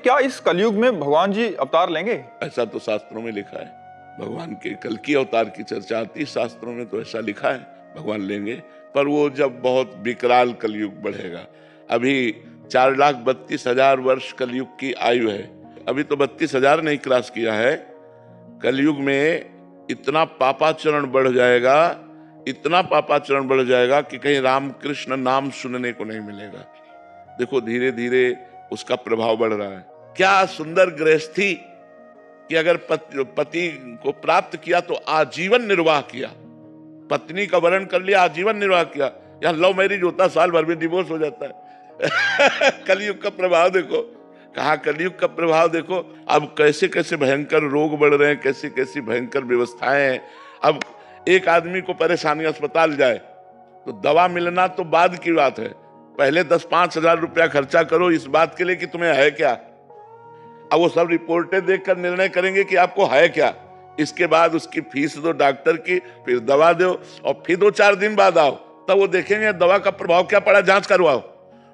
क्या इस कलयुग में भगवान जी अवतार लेंगे? ऐसा तो शास्त्रों में लिखा है। भगवान के कल की अवतार की चर्चा आती है शास्त्रों में, तो ऐसा लिखा है भगवान लेंगे। पर वो जब बहुत विकराल कलयुग बढ़ेगा। अभी 4,32,000 वर्ष कलयुग की आयु है। अभी तो 32,000 नहीं क्रॉस किया है। कलयुग में इतना पापाचरण बढ़ जाएगा, इतना पापाचरण बढ़ जाएगा कि कहीं रामकृष्ण नाम सुनने को नहीं मिलेगा। देखो धीरे धीरे उसका प्रभाव बढ़ रहा है। क्या सुंदर गृहस्थी कि अगर पति को प्राप्त किया तो आजीवन निर्वाह किया, पत्नी का वरण कर लिया, आजीवन निर्वाह किया। यहाँ लव मैरिज होता साल भर में डिवोर्स हो जाता है। कलयुग का प्रभाव देखो, कहा कलयुग का प्रभाव देखो। अब कैसे कैसे भयंकर रोग बढ़ रहे हैं, कैसी कैसी भयंकर व्यवस्थाएं हैं। अब एक आदमी को परेशानी, अस्पताल जाए तो दवा मिलना तो बाद की बात है, पहले 10-5 हजार रुपया खर्चा करो इस बात के लिए कि तुम्हें है क्या। अब वो सब रिपोर्टें देखकर निर्णय करेंगे कि आपको है क्या। इसके बाद उसकी फीस दो डॉक्टर की, फिर दवा दो, और फिर 2-4 दिन बाद आओ, तब वो देखेंगे दवा का प्रभाव क्या पड़ा, जांच करवाओ।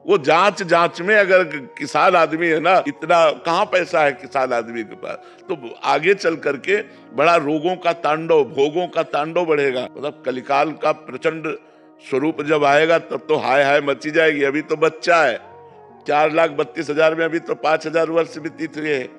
वो जांच में अगर किसान आदमी है ना, इतना कहाँ पैसा है किसान आदमी के पास, तो आगे चल करके बड़ा रोगों का तांडव, भोगों का तांडव बढ़ेगा। मतलब कलिकाल का प्रचंड स्वरूप जब आएगा तब तो हाय हाय मची जाएगी। अभी तो बच्चा है, 4,32,000 में अभी तो 5,000 वर्ष व्यतीत हुए हैं।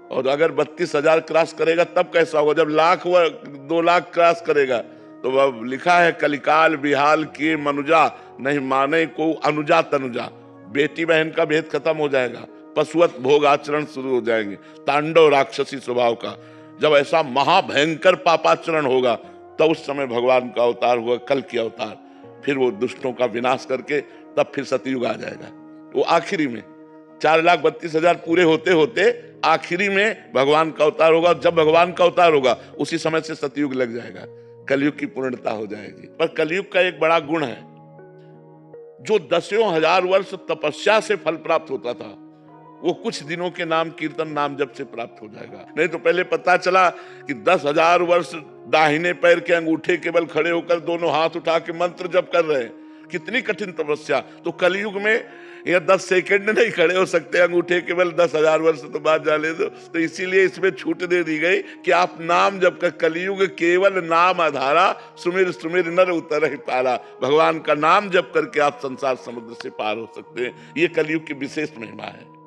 और अगर 32,000 क्रॉस करेगा तब कैसा होगा, जब 2 लाख क्रॉस करेगा। तो अब लिखा है कलिकाल बिहाल किए मनुजा, नहीं माने को अनुजा तनुजा। बेटी बहन का भेद खत्म हो जाएगा, पशुवत भोग आचरण शुरू हो जाएंगे, तांडव राक्षसी स्वभाव का। जब ऐसा महाभयंकर पापाचरण होगा तब उस समय भगवान का अवतार हुआ, कल की अवतार। फिर वो दुष्टों का विनाश करके तब फिर सतयुग आ जाएगा। वो आखिरी में 4,32,000 पूरे होते होते आखिरी में भगवान का अवतार होगा। जब भगवान का अवतार होगा उसी समय से सतयुग लग जाएगा, कलयुग की पूर्णता हो जाएगी। पर कलयुग का एक बड़ा गुण है, जो 10,000 वर्ष तपस्या से फल प्राप्त होता था वो कुछ दिनों के नाम कीर्तन नाम जप से प्राप्त हो जाएगा। नहीं तो पहले पता चला कि 10,000 वर्ष दाहिने पैर के अंगूठे केवल खड़े होकर दोनों हाथ उठा के मंत्र जप कर रहे हैं, कितनी कठिन तपस्या। तो कलयुग में यह 10 सेकंड नहीं खड़े हो सकते अंगूठे केवल, 10,000 वर्ष तो बाद जाने दो। तो इसीलिए इसमें छूट दे दी गई कि आप नाम जप कर, कलयुग केवल नाम आधारा, सुमिर सुमिर नर उतर ही पारा। भगवान का नाम जप करके आप संसार समुद्र से पार हो सकते हैं। ये कलयुग की विशेष महिमा है।